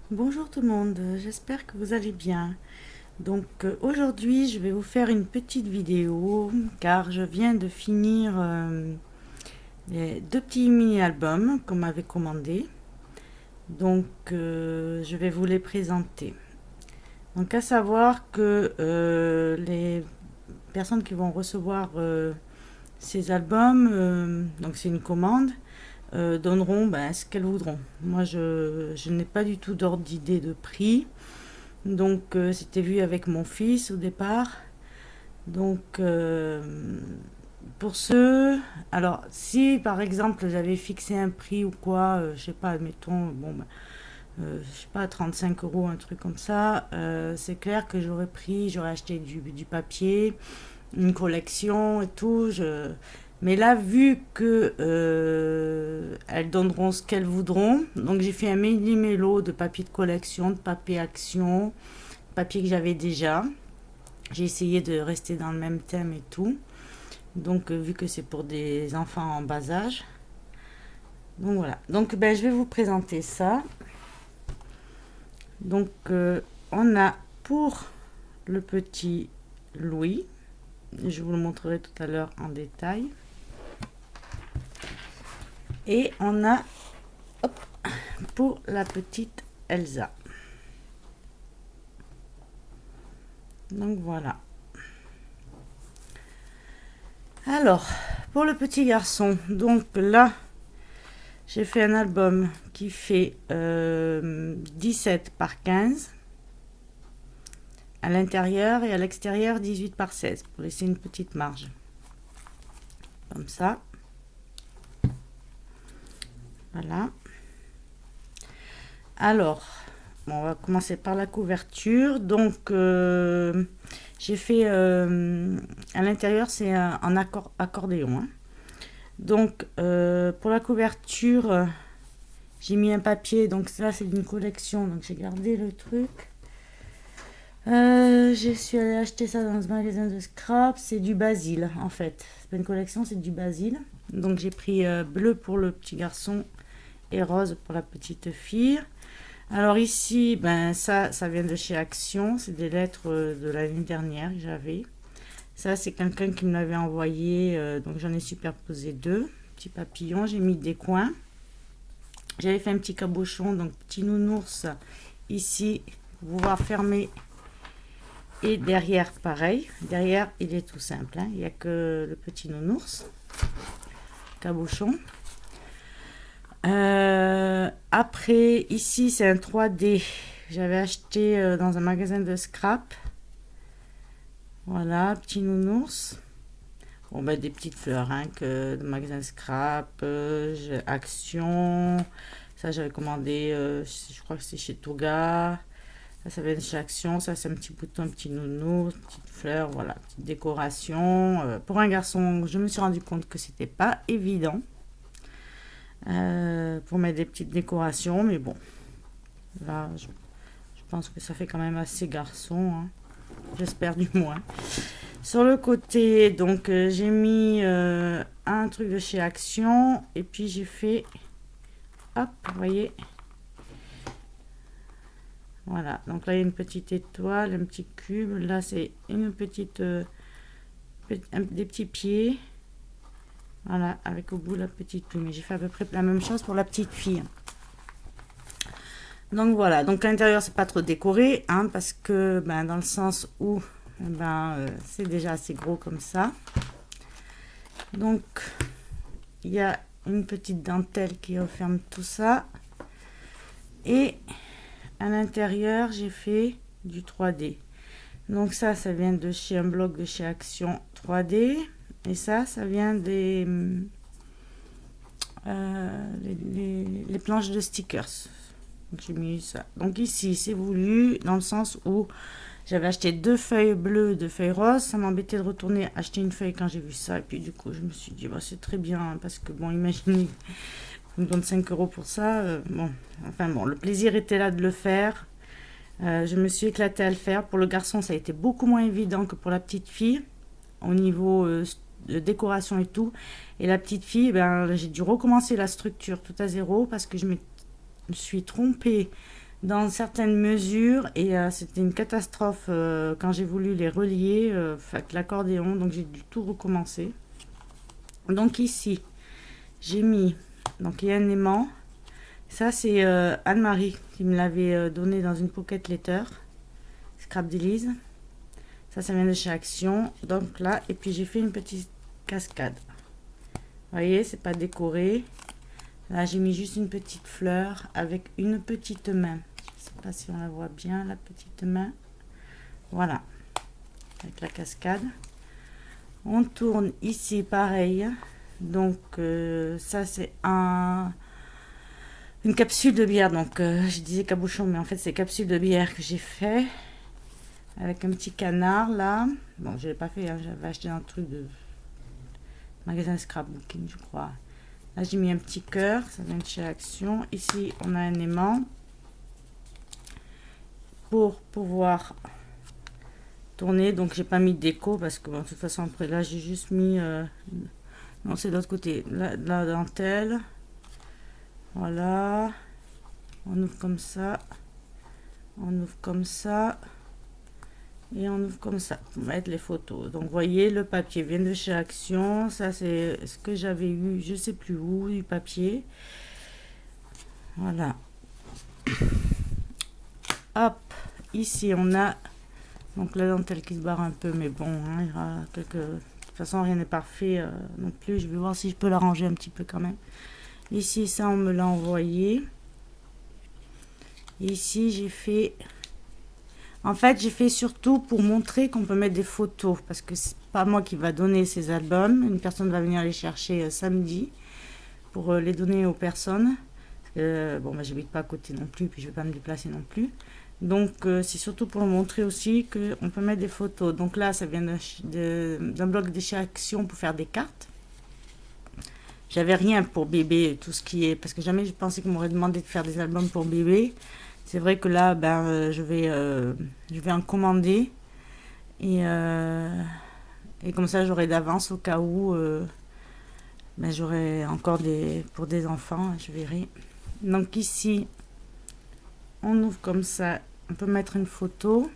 Bonjour tout le monde, j'espère que vous allez bien. Aujourd'hui je vais vous faire une petite vidéo car je viens de finir les deux petits mini-albums qu'on m'avait commandés. Je vais vous les présenter. Donc à savoir que les personnes qui vont recevoir ces albums, donc c'est une commande, donneront ce qu'elles voudront. Moi, je n'ai pas du tout d'ordre d'idée de prix. C'était vu avec mon fils au départ. Donc, euh, pour ceux... Alors, si par exemple j'avais fixé un prix ou quoi, je sais pas, admettons, je sais pas, 35 euros, un truc comme ça, c'est clair que j'aurais acheté du papier, une collection et tout. Mais là, vu que elles donneront ce qu'elles voudront, donc j'ai fait un méli-mélo de papier de collection, de papier action, papier que j'avais déjà. J'ai essayé de rester dans le même thème et tout. Vu que c'est pour des enfants en bas âge. Donc voilà. Je vais vous présenter ça. On a pour le petit Louis. Je vous le montrerai tout à l'heure en détail. Et on a pour la petite Elsa. Donc voilà. Alors, pour le petit garçon, donc là, j'ai fait un album qui fait 17 par 15 à l'intérieur et à l'extérieur 18 par 16 pour laisser une petite marge. Comme ça. Voilà. Alors, on va commencer par la couverture. J'ai fait à l'intérieur, c'est en accordéon. Hein. Pour la couverture, j'ai mis un papier. Donc, ça, c'est d'une collection. Donc, j'ai gardé le truc. Je suis allée acheter ça dans ce magasin de scrap. C'est du basil, en fait. C'est pas une collection, c'est du basil. Donc, j'ai pris bleu pour le petit garçon et rose pour la petite fille. Alors ici, ça vient de chez Action. C'est des lettres de l'année dernière que j'avais. Ça, c'est quelqu'un qui me l'avait envoyé. Donc j'en ai superposé deux petits papillons. J'ai mis des coins. J'avais fait un petit cabochon, donc petit nounours ici pour pouvoir fermer. Et derrière, pareil. Derrière, il est tout simple. Hein. Il n'y a que le petit nounours. Cabochon. Après, ici, c'est un 3D. J'avais acheté dans un magasin de scrap. Voilà, petit nounours. Bon, des petites fleurs, hein, que le magasin de scrap, Action. Ça, j'avais commandé, je crois que c'est chez Toga. Ça vient de chez Action. Ça, c'est un petit bouton, un petit nounours, petite fleur, voilà, petite décoration. Pour un garçon, je me suis rendu compte que c'était pas évident. Pour mettre des petites décorations, mais bon, là je pense que ça fait quand même assez garçon, hein. J'espère du moins. Sur le côté, j'ai mis un truc de chez Action et puis j'ai fait, hop, vous voyez, voilà. Donc là il y a une petite étoile, un petit cube. Là c'est une petite, des petits pieds. Voilà, avec au bout la petite plume. J'ai fait à peu près la même chose pour la petite fille. Donc voilà, donc à l'intérieur c'est pas trop décoré, hein, parce que dans le sens où c'est déjà assez gros comme ça. Donc il y a une petite dentelle qui referme tout ça. Et à l'intérieur j'ai fait du 3D. Donc ça vient de chez un blog de chez Action 3D. Et ça vient des les planches de stickers. J'ai mis ça. Donc ici, c'est voulu dans le sens où j'avais acheté 2 feuilles bleues, 2 feuilles roses. Ça m'embêtait de retourner acheter une feuille quand j'ai vu ça. Et puis du coup, je me suis dit, c'est très bien. Hein, parce que bon, imaginez, on me donne 5 euros pour ça. Le plaisir était là de le faire. Je me suis éclatée à le faire. Pour le garçon, ça a été beaucoup moins évident que pour la petite fille. Au niveau de décoration et tout. Et la petite fille, j'ai dû recommencer la structure tout à zéro parce que je me suis trompée dans certaines mesures et c'était une catastrophe quand j'ai voulu les relier avec l'accordéon, donc j'ai dû tout recommencer. Donc ici, j'ai mis, donc il y a un aimant. Ça, c'est Anne-Marie qui me l'avait donné dans une pocket letter, Scrap d'Élise. Ça vient de chez Action. Donc là, et puis j'ai fait une petite cascade. Vous voyez, c'est pas décoré. Là, j'ai mis juste une petite fleur avec une petite main. Je sais pas si on la voit bien, la petite main. Voilà, avec la cascade. On tourne ici, pareil. Donc, ça, c'est une capsule de bière. Donc, je disais cabochon, mais en fait, c'est capsule de bière que j'ai fait. Avec un petit canard, là. Bon, je l'ai pas fait, hein, j'avais acheté un truc de magasin scrapbooking, je crois. Là, j'ai mis un petit cœur, ça vient de chez Action. Ici, on a un aimant. Pour pouvoir tourner, donc j'ai pas mis de déco parce que bon, de toute façon, après là, j'ai juste mis... non, c'est de l'autre côté. La dentelle. Voilà. On ouvre comme ça. On ouvre comme ça. Et on ouvre comme ça pour mettre les photos. Donc, vous voyez, le papier vient de chez Action. Ça, c'est ce que j'avais eu, je sais plus où, du papier. Voilà. Hop. Ici, on a donc la dentelle qui se barre un peu, mais bon, hein, il y aura quelques... De toute façon, rien n'est parfait non plus. Je vais voir si je peux l'arranger un petit peu quand même. Ici, ça, on me l'a envoyé. Ici, j'ai fait... En fait, j'ai fait surtout pour montrer qu'on peut mettre des photos, parce que c'est pas moi qui va donner ces albums. Une personne va venir les chercher samedi pour les donner aux personnes. Bon, bah, j'habite pas à côté non plus, puis je vais pas me déplacer non plus. Donc, c'est surtout pour montrer aussi qu'on peut mettre des photos. Donc là, ça vient d'un bloc de chez Action pour faire des cartes. J'avais rien pour bébé, tout ce qui est... Parce que jamais je pensais qu'on m'aurait demandé de faire des albums pour bébé. C'est vrai que là, ben, je vais en commander. Et comme ça, j'aurai d'avance au cas où ben, j'aurai encore pour des enfants. Je verrai. Donc ici, on ouvre comme ça. On peut mettre une photo.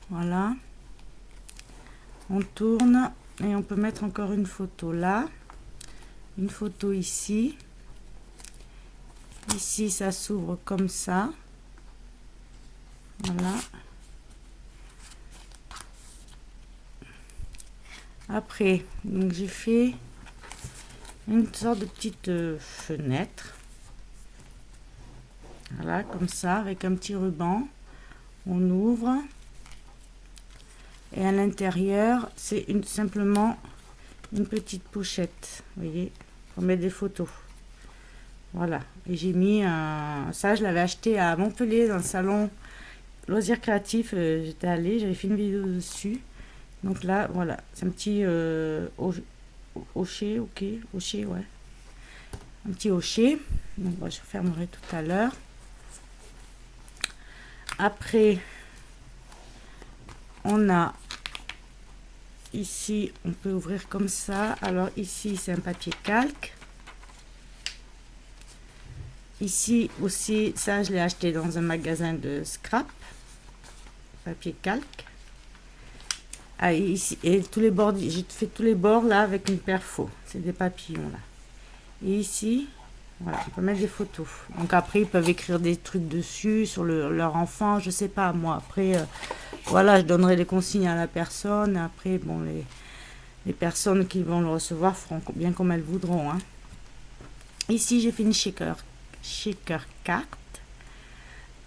Voilà. On tourne et on peut mettre encore une photo là. Une photo ici. Ici, ça s'ouvre comme ça. Voilà. Après, donc j'ai fait une sorte de petite fenêtre. Voilà, comme ça, avec un petit ruban. On ouvre. Et à l'intérieur, c'est simplement une petite pochette. Vous voyez, pour mettre des photos. Voilà. Et j'ai mis ça, je l'avais acheté à Montpellier, dans le salon Loisirs Créatifs. J'étais allée, j'avais fait une vidéo dessus. Donc là, voilà. C'est un petit hocher, ok. Hocher, ouais. Un petit hocher. Donc, je fermerai tout à l'heure. Après, on a ici, on peut ouvrir comme ça. Alors ici, c'est un papier calque. Ici aussi, ça, je l'ai acheté dans un magasin de scrap. Papier calque. Ah, ici, et tous les bords, j'ai fait tous les bords là avec une perfo. C'est des papillons là. Et ici, voilà, on peut mettre des photos. Donc après, ils peuvent écrire des trucs dessus sur leur enfant, je sais pas moi. Après, voilà, je donnerai les consignes à la personne. Après, bon, les personnes qui vont le recevoir feront bien comme elles voudront. Hein. Ici, j'ai fait une shaker carte.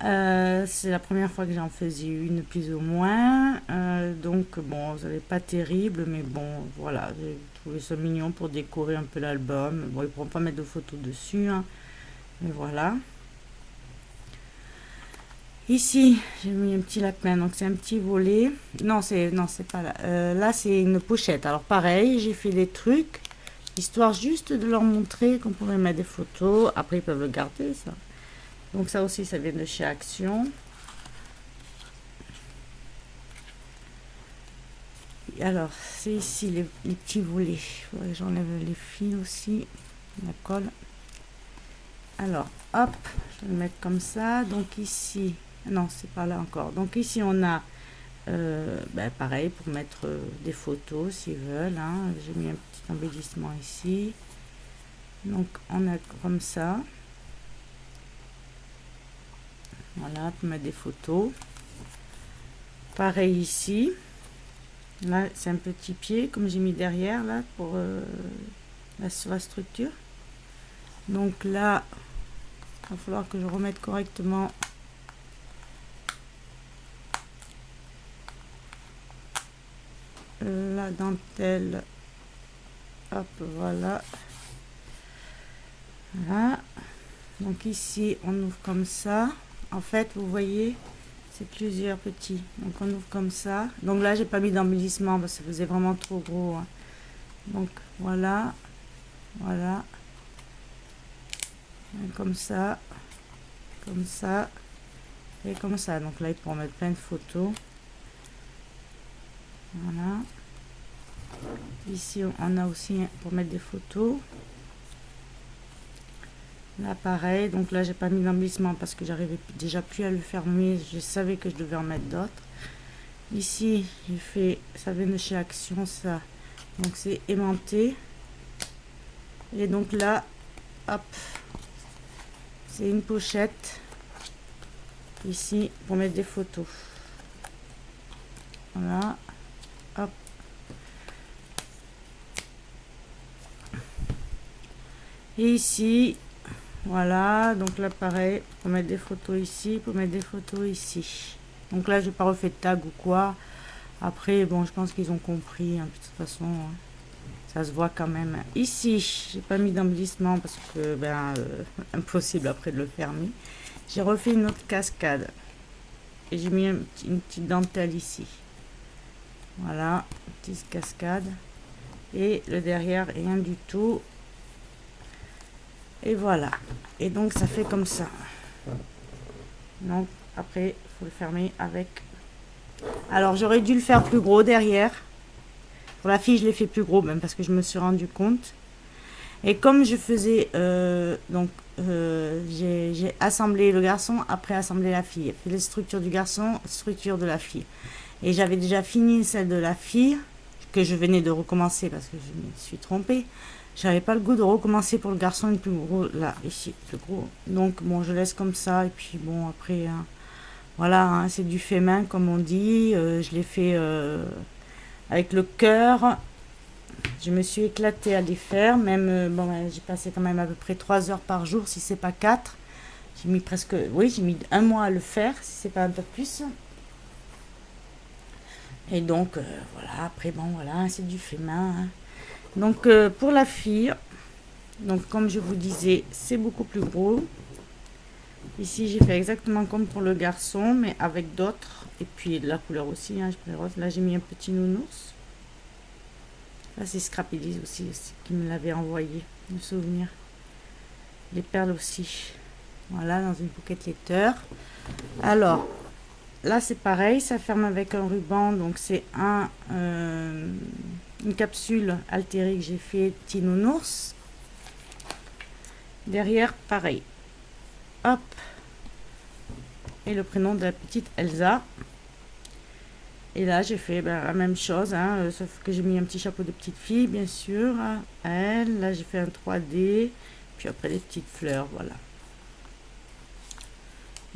C'est la première fois que j'en faisais une, plus ou moins. Donc, bon, ça n'est pas terrible, mais bon, voilà, j'ai trouvé ça mignon pour décorer un peu l'album. Bon, ils ne pourront pas mettre de photos dessus, hein, mais voilà. Ici, j'ai mis un petit lapin, donc c'est un petit volet. Non, c'est pas là. Là, c'est une pochette. Alors, pareil, j'ai fait des trucs, histoire juste de leur montrer qu'on pourrait mettre des photos. Après, ils peuvent le garder, ça. Donc ça aussi, ça vient de chez Action. Alors, c'est ici les petits volets. J'enlève les fils aussi, la colle. Alors, hop, je vais le mettre comme ça. Donc ici, non, c'est pas là encore. Donc ici, on a, pareil, pour mettre des photos s'ils veulent. Hein. J'ai mis un petit embellissement ici. Donc, on a comme ça. Voilà, pour mettre des photos. Pareil ici. Là, c'est un petit pied, comme j'ai mis derrière, là, pour sur la structure. Donc là, il va falloir que je remette correctement la dentelle. Hop, voilà. Voilà. Donc ici, on ouvre comme ça. En fait, vous voyez, c'est plusieurs petits. Donc on ouvre comme ça. Donc là, j'ai pas mis d'embellissement parce que ça faisait vraiment trop gros. Hein. Donc voilà. Voilà. Et comme ça. Comme ça. Et comme ça. Donc là, il peut en mettre plein de photos. Voilà. Ici, on a aussi pour mettre des photos. Là, pareil. Donc là, j'ai pas mis d'embellissement parce que j'arrivais déjà plus à le fermer. Je savais que je devais en mettre d'autres. Ici, j'ai fait, ça vient de chez Action, ça. Donc c'est aimanté. Et donc là, hop, c'est une pochette ici pour mettre des photos. Voilà, hop. Et ici, voilà, donc là pareil, pour mettre des photos ici, pour mettre des photos ici. Donc là, je n'ai pas refait de tag ou quoi. Après, bon, je pense qu'ils ont compris, hein, de toute façon. Hein. Ça se voit quand même. Ici, j'ai pas mis d'embellissement parce que, impossible après de le fermer. J'ai refait une autre cascade. Et j'ai mis une petite dentelle ici. Voilà, petite cascade. Et le derrière, rien du tout. Et voilà. Et donc, ça fait comme ça. Donc, après, il faut le fermer avec... Alors, j'aurais dû le faire plus gros derrière. Pour la fille, je l'ai fait plus gros, même parce que je me suis rendu compte. Et comme je faisais, j'ai assemblé le garçon, après assemblé la fille. Fait les structures du garçon, structure de la fille. Et j'avais déjà fini celle de la fille, que je venais de recommencer parce que je me suis trompée. J'avais pas le goût de recommencer pour le garçon le plus gros, là, ici, plus gros. Donc bon, je laisse comme ça, et puis bon, après, hein, voilà, hein, c'est du fait main, comme on dit. Je l'ai fait avec le cœur. Je me suis éclatée à les faire, même, j'ai passé quand même à peu près 3 heures par jour, si c'est pas 4. J'ai mis presque, oui, j'ai mis 1 mois à le faire, si c'est pas un peu plus. Et donc, voilà, après, bon, voilà, c'est du fait main. Hein. Donc, pour la fille, donc comme je vous disais, c'est beaucoup plus gros. Ici, j'ai fait exactement comme pour le garçon, mais avec d'autres. Et puis, la couleur aussi, hein, là, j'ai mis un petit nounours. Là, c'est Scrappy aussi qui me l'avait envoyé, le souvenir. Les perles aussi. Voilà, dans une pocket letter. Alors, là, c'est pareil, ça ferme avec un ruban. Donc, c'est une capsule altérée que j'ai fait petit nounours. Derrière, pareil. Hop. Et le prénom de la petite Elsa. Et là, j'ai fait la même chose, hein, sauf que j'ai mis un petit chapeau de petite fille, bien sûr, à elle. Là, j'ai fait un 3D, puis après les petites fleurs, voilà.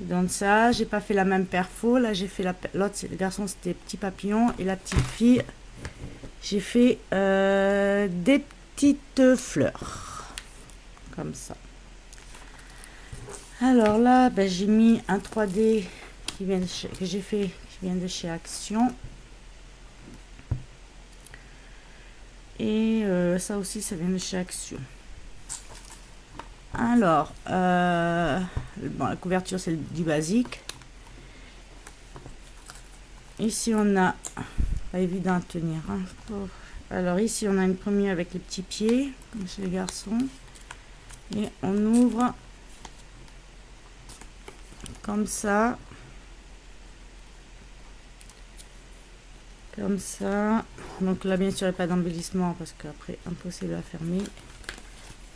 Et dans ça, j'ai pas fait la même perfo. Là, j'ai fait l'autre, le garçon, c'était petit papillon, et la petite fille, j'ai fait des petites fleurs, comme ça. Alors là, j'ai mis un 3D que j'ai fait, qui vient de chez Action. Et ça aussi, ça vient de chez Action. Alors, la couverture, c'est du basique. Ici, on a... Pas évident à tenir. Hein. Alors, ici, on a une première avec les petits pieds, comme chez les garçons. Et on ouvre comme ça. Comme ça. Donc là, bien sûr, il n'y a pas d'embellissement parce qu'après, impossible à fermer.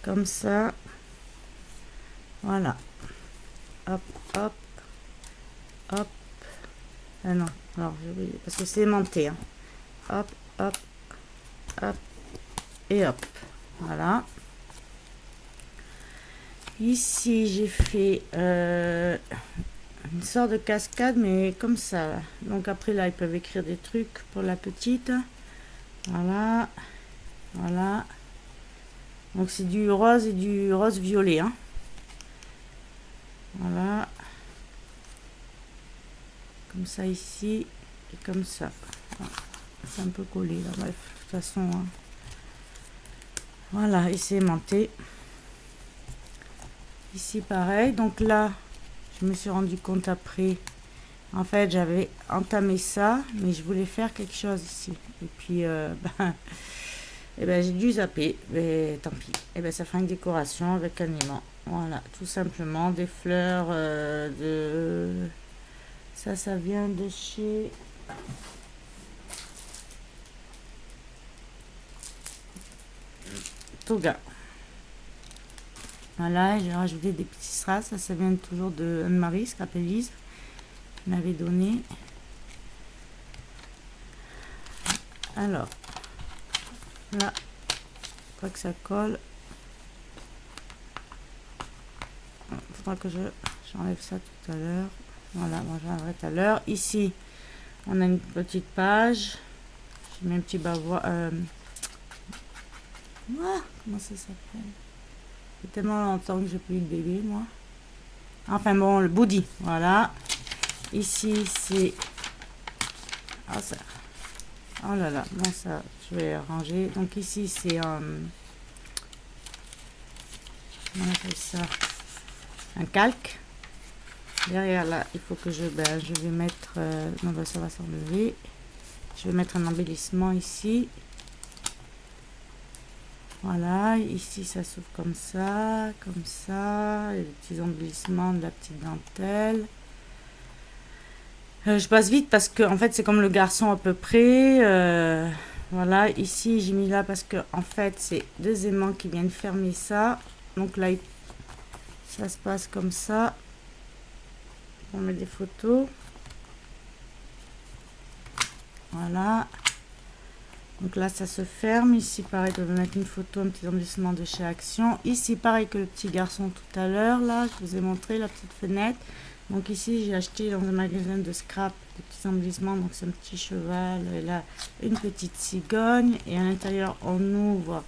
Comme ça. Voilà. Hop, hop, hop. Ah non, alors j'ai oublié, parce que c'est aimanté. Hein. Hop, hop, hop, et hop. Voilà. Ici, j'ai fait une sorte de cascade, mais comme ça. Donc après, là, ils peuvent écrire des trucs pour la petite. Voilà. Voilà. Donc c'est du rose et du rose violet. Hein. Voilà. Comme ça ici. Et comme ça. Voilà. C'est un peu collé là. Bref, de toute façon. Hein. Voilà. Et c'est aimanté. Ici pareil. Donc là, je me suis rendu compte après. En fait, j'avais entamé ça, mais je voulais faire quelque chose ici. Et puis, j'ai dû zapper. Mais tant pis. Ça fait une décoration avec un aimant. Voilà, tout simplement des fleurs de... Ça vient de chez... Toga. Voilà, j'ai rajouté des petits strass. Ça vient toujours de Anne-Marie Scrapelise. M'avait donné. Alors, là, je crois que ça colle. Il faudra que j'enlève ça tout à l'heure. Voilà, moi j'enlèverai tout à l'heure. Ici, on a une petite page. J'ai mis un petit bavois. Comment ça s'appelle? Ça fait tellement longtemps que j'ai plus eu de bébé, moi. Enfin bon, le body, voilà. Ici, c'est... Ah, ça... Oh là là, bon ça, je vais ranger. Donc ici, c'est un... Comment on appelle ça? Un calque. Derrière là, il faut que je vais mettre... non, ça va s'enlever. Je vais mettre un embellissement ici. Voilà, ici ça s'ouvre comme ça, les petits embellissements de la petite dentelle. Je passe vite parce que en fait c'est comme le garçon à peu près. Voilà, ici j'ai mis là parce que en fait c'est deux aimants qui viennent fermer ça. Donc là ça se passe comme ça. On met des photos. Voilà. Donc là, ça se ferme. Ici, pareil, je vais mettre une photo, un petit embellissement de chez Action. Ici, pareil que le petit garçon tout à l'heure. Là, je vous ai montré la petite fenêtre. Donc ici, j'ai acheté dans un magasin de scrap des petits embellissements. Donc c'est un petit cheval. Et là, une petite cigogne. Et à l'intérieur, on ouvre.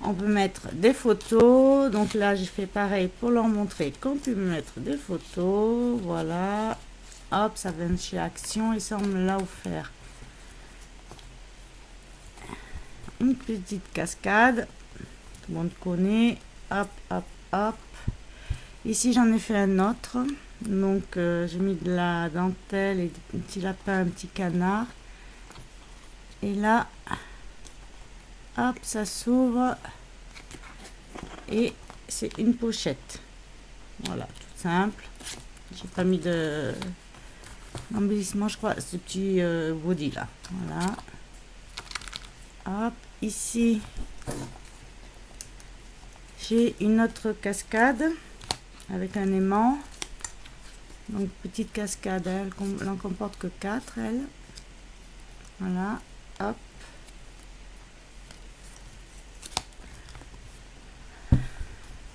On peut mettre des photos. Donc là, j'ai fait pareil pour leur montrer qu'on peut mettre des photos. Voilà. Hop, ça vient de chez Action. Et ça, on me l'a offert. Une petite cascade, tout le monde connaît. Hop, hop, hop. Ici, j'en ai fait un autre. Donc, j'ai mis de la dentelle et des petits lapins, un petit canard. Et là, hop, ça s'ouvre. Et c'est une pochette. Voilà, tout simple. J'ai pas mis d'embellissement, je crois, ce petit body là. Voilà. Hop, ici, j'ai une autre cascade avec un aimant. Donc, petite cascade, elle n'en comporte que 4, elle. Voilà, hop.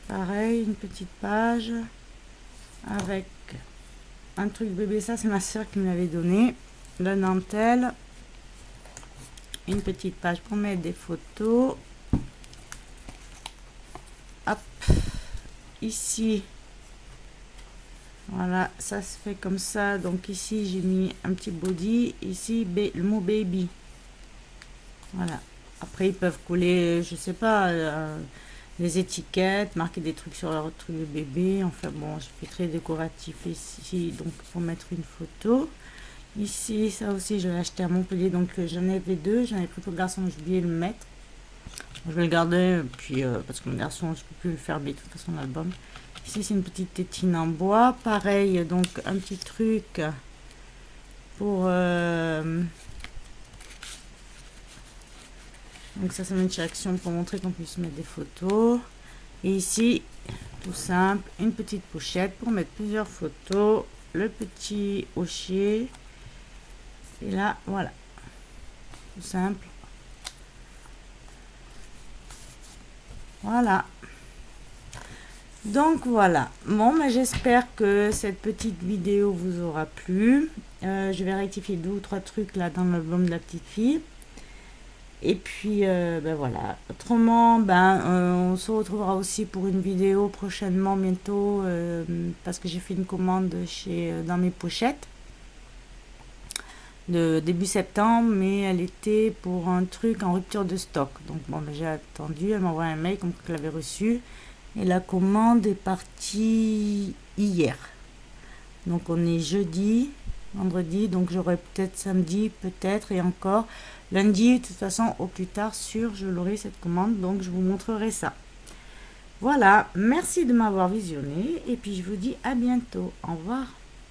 Pareil, une petite page avec un truc bébé. Ça, c'est ma soeur qui me l'avait donné. La dentelle. Une petite page pour mettre des photos. Hop. Ici. Voilà, ça se fait comme ça. Donc ici, j'ai mis un petit body. Ici, le mot baby. Voilà. Après, ils peuvent coller, je sais pas, des étiquettes, marquer des trucs sur leur truc de bébé. Enfin bon, je fais très décoratif ici. Donc, pour mettre une photo. Ici, ça aussi, je l'ai acheté à Montpellier. Donc, j'en avais deux. J'en ai pris pour le garçon, j'ai oublié de le mettre. Je vais le garder, puis parce que mon garçon, je peux plus le faire de toute façon l'album. Ici, c'est une petite tétine en bois. Pareil, donc un petit truc pour... donc ça vient de chez Action pour montrer qu'on puisse mettre des photos. Et ici, tout simple, une petite pochette pour mettre plusieurs photos, le petit hochier. Et là, voilà, tout simple. Voilà. Donc voilà. Bon, mais j'espère que cette petite vidéo vous aura plu. Je vais rectifier 2 ou 3 trucs là dans l'album de la petite fille. Et puis, ben voilà. Autrement, on se retrouvera aussi pour une vidéo prochainement, bientôt, parce que j'ai fait une commande dans mes pochettes de début septembre, mais elle était pour un truc en rupture de stock. Donc bon, j'ai attendu, elle m'a envoyé un mail comme que je l'avais reçu. Et la commande est partie hier. Donc on est jeudi, vendredi, donc j'aurai peut-être samedi, peut-être, et encore lundi, de toute façon, au plus tard, sûr, je l'aurai cette commande, donc je vous montrerai ça. Voilà, merci de m'avoir visionné, et puis je vous dis à bientôt. Au revoir.